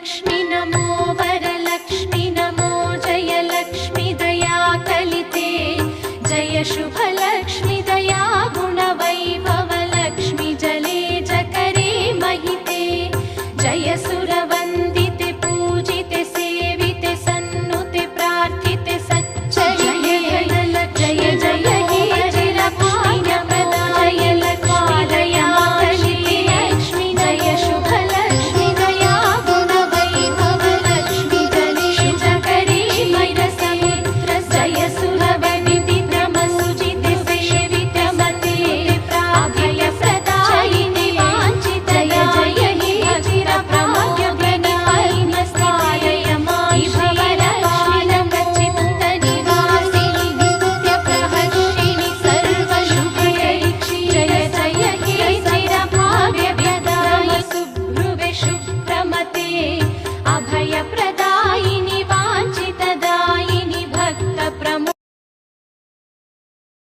शुभलक्ष्मि नमो वरलक्ष्मि नमो जयलक्ष्मि दया कलिते जय शुभलक्ष्मि दया गुणवैभवलक्ष्मि जले जकरे महिते जय सुरवन्दिते पूजिते सेविते सन्नुते प्रार्थिते सच्चरिते जय जय हे चिरभाग्यप्रदाय लक्ष्मी दया कलिते लक्ष्मी जय शुभलक्ष्मी दया गुणवैभवलक्ष्मी जले जकरे महिते जय सुरवन्दिते सेविते मते अभयप्रदायिनि वाञ्छिते जय हे चिरभाग्यप्रदाय निवासिनि सर्वशुभैक्षि जय जय हे चिरभाग्यप्रदाय शुभ्रुवे शुभ्रमते अभयप्रदाय